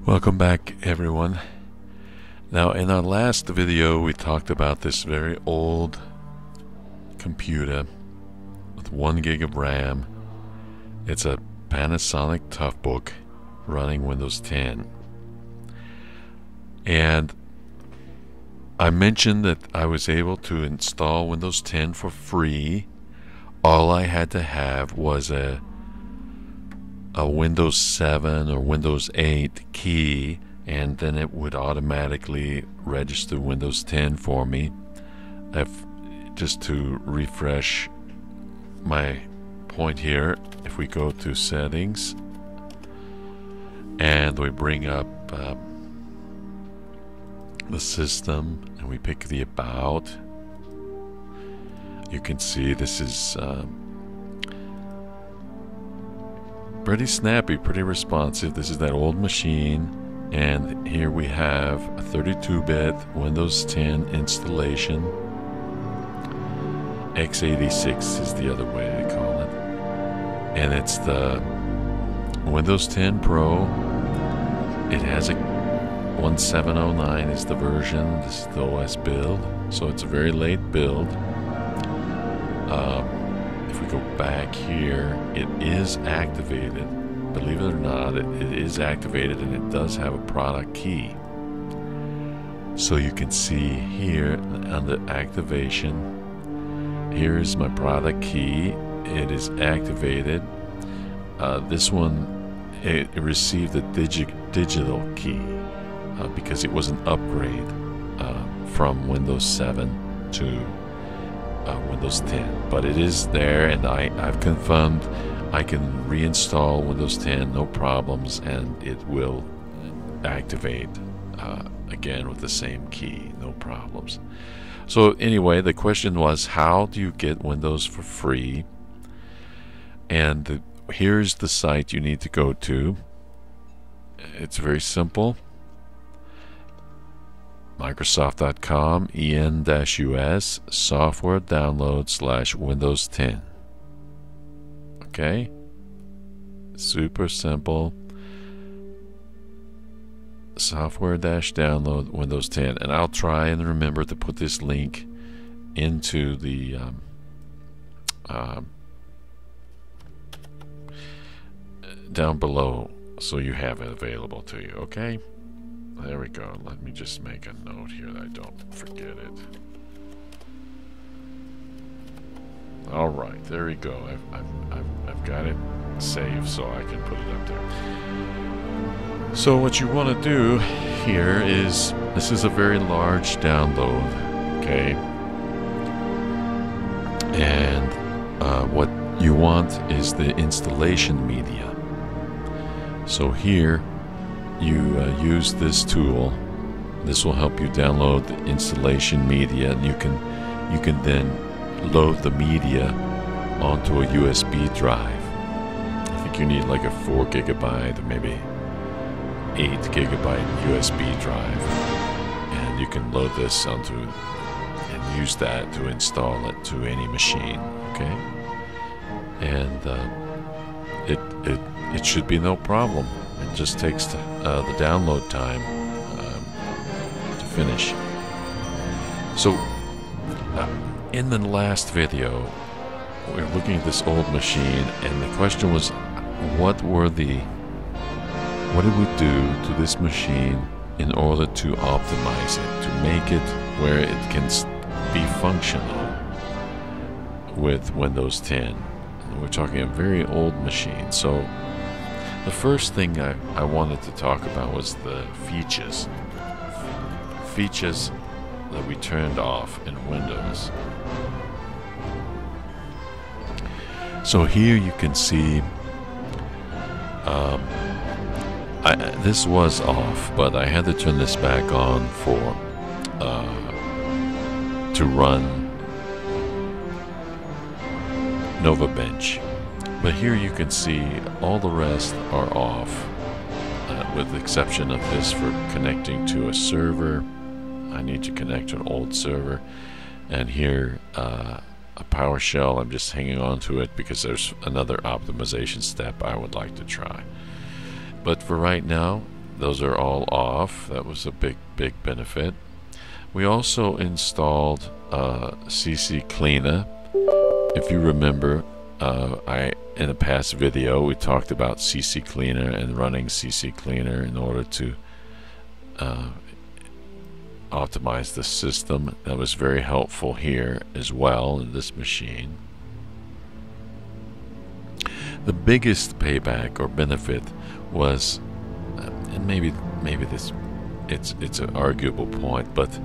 Welcome back, everyone. Now, in our last video we talked about this very old computer with 1 gig of RAM. It's a Panasonic Toughbook running Windows 10. And I mentioned that I was able to install Windows 10 for free. All I had to have was a Windows 7 or Windows 8 key, and then it would automatically register Windows 10 for me. Just to refresh my point here, if we go to settings and we bring up the system and we pick the about, you can see this is pretty snappy, pretty responsive. This is that old machine, and here we have a 32-bit Windows 10 installation. x86 is the other way to call it, and it's the Windows 10 Pro. It has a 1709 is the version. This is the OS build, so it's a very late build. If we go back here, it is activated. Believe it or not, it is activated, and it does have a product key. So you can see here under activation, here is my product key. It is activated. This one, it received a digital key because it was an upgrade from Windows 7 to Windows 10, but it is there, and I've confirmed I can reinstall Windows 10 no problems, and it will activate again with the same key, no problems. So anyway, the question was, how do you get Windows for free? And here's the site you need to go to. It's very simple. Microsoft.com en-us software download /Windows 10. Okay, super simple. Software download Windows 10, and I'll try and remember to put this link into the down below so you have it available to you. Okay, there we go. Let me just make a note here that I don't forget it. All right, there we go. I've got it saved so I can put it up there. So what you want to do here is, this is a very large download, okay? And what you want is the installation media. So here you use this tool. This will help you download the installation media, and you can then load the media onto a USB drive. I think you need like a 4 gigabyte or maybe 8 gigabyte USB drive, and you can load this onto and use that to install it to any machine. Okay, and it should be no problem. It just takes the download time to finish. So in the last video, we were looking at this old machine, and the question was, what did we do to this machine in order to optimize it, to make it where it can be functional with Windows 10? And we're talking a very old machine. So the first thing I wanted to talk about was the features that we turned off in Windows. So here you can see this was off, but I had to turn this back on for to run Nova Bench. But here you can see all the rest are off, with the exception of this for connecting to a server. I need to connect to an old server, and here a PowerShell, I'm just hanging on to it because there's another optimization step I would like to try. But for right now, those are all off. That was a big benefit. We also installed CC Cleaner. If you remember, in a past video we talked about CC Cleaner and running CC Cleaner in order to optimize the system. That was very helpful here as well in this machine. The biggest payback or benefit was, and maybe this it's an arguable point, but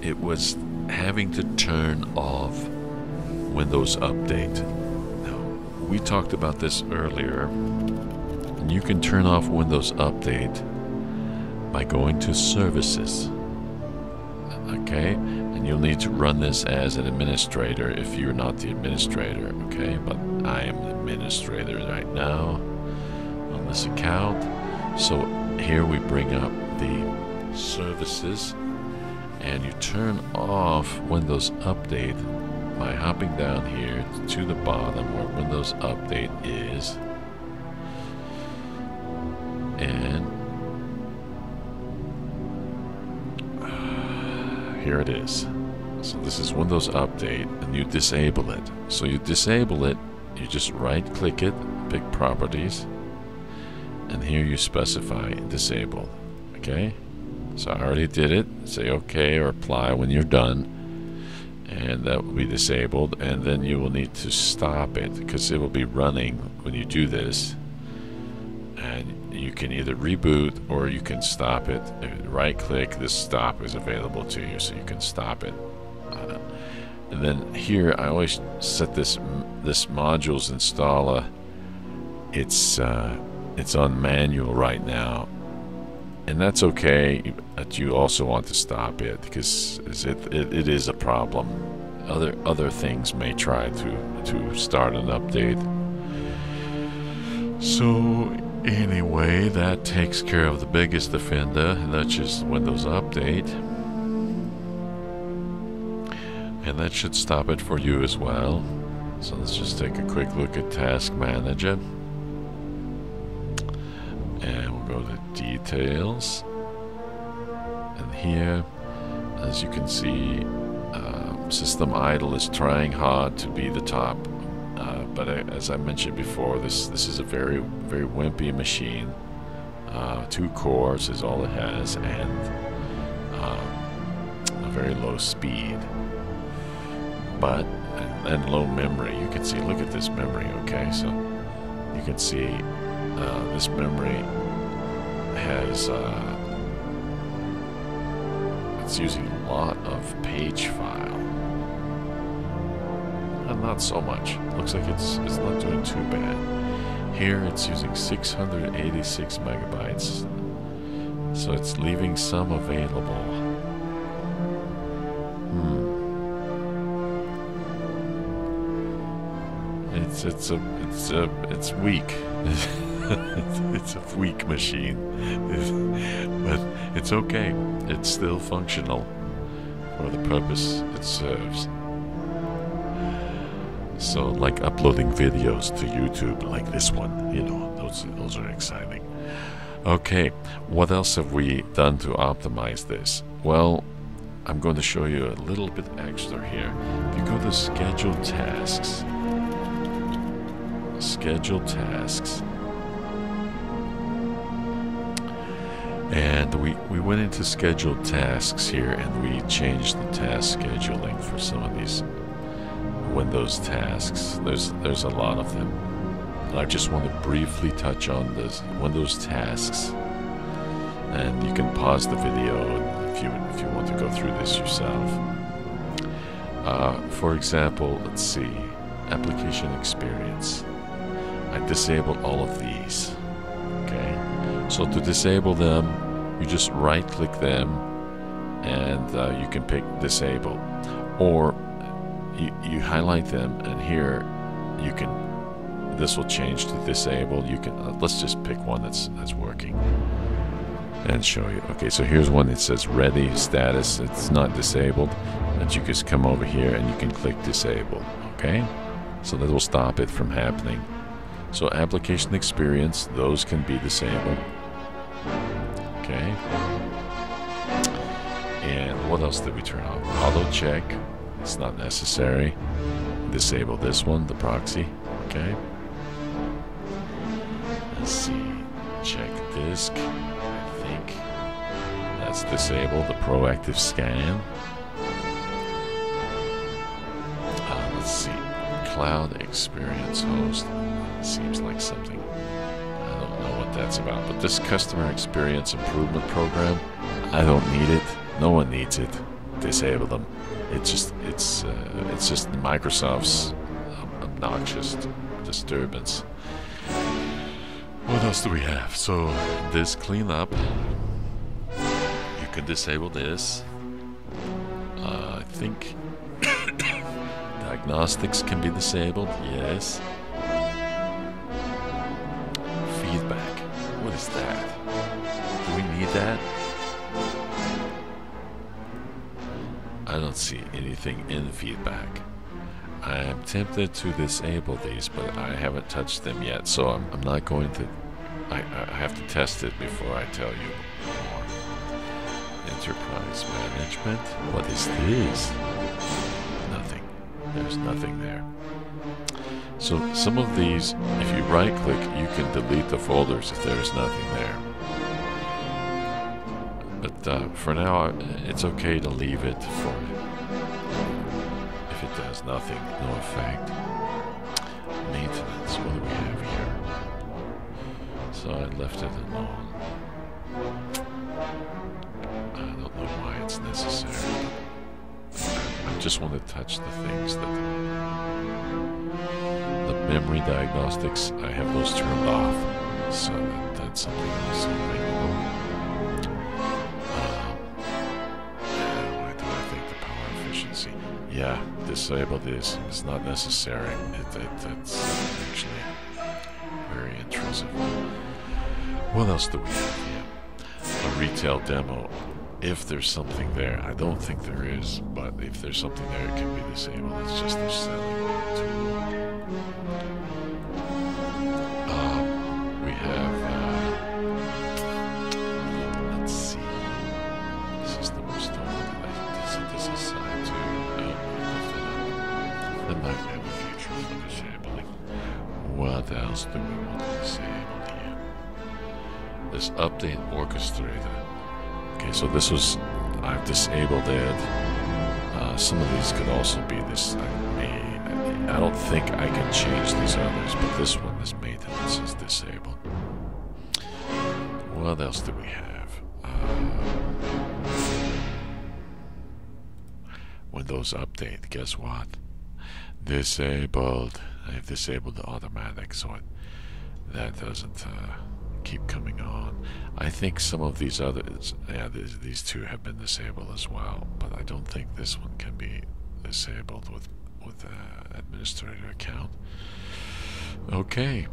it was having to turn off Windows Update. Now, we talked about this earlier, and you can turn off Windows Update by going to Services. Okay, and you'll need to run this as an administrator if you're not the administrator. Okay, but I am the administrator right now on this account. So here we bring up the Services, and you turn off Windows Update by hopping down here to the bottom where Windows Update is, and here it is. So this is Windows Update, and you disable it. So you disable it, you just right click it, pick Properties, and here you specify Disabled. Okay, so I already did it. Say OK or Apply when you're done, and that will be disabled. And then you will need to stop it because it will be running when you do this, and you can either reboot or you can stop it. Right click, this stop is available to you, so you can stop it. And then here I always set this modules installer, it's on manual right now, and that's okay, but you also want to stop it because it is a problem. Other things may try to start an update. So anyway, that takes care of the biggest offender, and that's just Windows Update. And that should stop it for you as well. So let's just take a quick look at Task Manager. And we'll go to Details. And here, as you can see, System Idle is trying hard to be the top. But as I mentioned before, this is a very wimpy machine. 2 cores is all it has, and a very low speed, but and low memory. You can see, look at this memory. Okay, so you can see this memory has it's using a lot of page file. Not so much. Looks like it's not doing too bad. Here it's using 686 megabytes, so it's leaving some available. It's weak. It's a weak machine, but it's okay. It's still functional for the purpose it serves. So, like uploading videos to YouTube, like this one, you know, those are exciting. Okay, what else have we done to optimize this? Well, I'm going to show you a little bit extra here. If you go to Schedule Tasks, and we went into Schedule Tasks here, and we changed the task scheduling for some of these Windows tasks. There's a lot of them. And I just want to briefly touch on this Windows tasks, and you can pause the video if you want to go through this yourself. For example, let's see, application experience. I disabled all of these. Okay, so to disable them, you just right click them, and you can pick disable, or you highlight them, and here you can, this will change to disable. You can let's just pick one that's working and show you. Okay, so here's one that says ready status. It's not disabled, and you just come over here and you can click disable. Okay, so that will stop it from happening. So application experience, those can be disabled. Okay. And what else did we turn off? Auto check. It's not necessary. Disable this one, the proxy. Okay. Let's see. Check disk. I think that's disabled. The proactive scan. Let's see. Cloud experience host. Seems like something. I don't know what that's about. But this customer experience improvement program, I don't need it. No one needs it. Disable them. It's just Microsoft's obnoxious disturbance. What else do we have? So this cleanup, you can disable this. I think diagnostics can be disabled. Yes. Feedback. What is that? Do we need that? I don't see anything in feedback. I am tempted to disable these, but I haven't touched them yet, so I'm not going to. I have to test it before I tell you more. Enterprise management. What is this? Nothing. There's nothing there. So some of these, if you right-click, you can delete the folders if there's nothing there. But for now, it's okay to leave it for if it does nothing, no effect. Maintenance, what do we have here? So I left it alone. I don't know why it's necessary. I just want to touch the things that... The memory diagnostics, I have those turned off. So that's something else available. Yeah, disable this. It's not necessary. It's actually very intrusive. What else do we have here? A retail demo. If there's something there, I don't think there is, but if there's something there, it can be disabled. It's just they're selling tool. We have. Let's see. System restored. This is side to. That might have a future for disabling. What else do we want to disable here? This update orchestrator. Okay, so this was, I've disabled it. Some of these could also be this. I don't think I can change these others, but this one, this maintenance, is disabled. What else do we have? Windows Update. Guess what? Disabled. I've disabled the automatic, so that doesn't keep coming on. I think some of these others, yeah, these two have been disabled as well, but I don't think this one can be disabled with administrator account. Okay.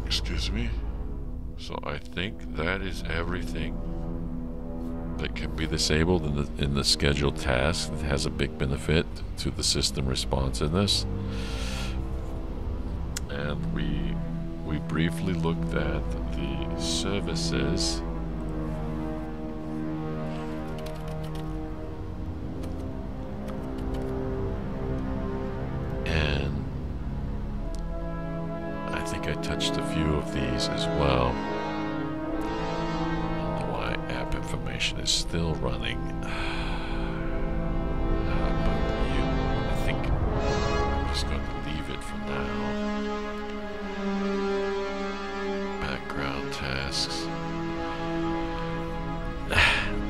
Excuse me. So I think that is everything that can be disabled in the scheduled task. It has a big benefit to the system responsiveness. And we briefly looked at the services. And I think I touched a few of these as well. Information is still running, but I think I'm just going to leave it for now. Background tasks.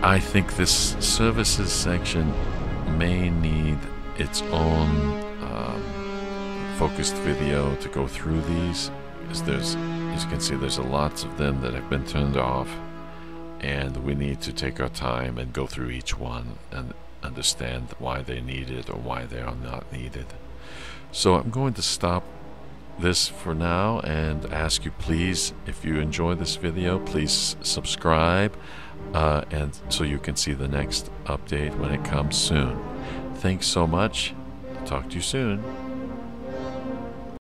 I think this services section may need its own focused video to go through these, because there's, as you can see, there's lots of them that have been turned off. And we need to take our time and go through each one and understand why they need it or why they are not needed. So I'm going to stop this for now and ask you, please, if you enjoy this video, please subscribe and so you can see the next update when it comes soon. Thanks so much. Talk to you soon.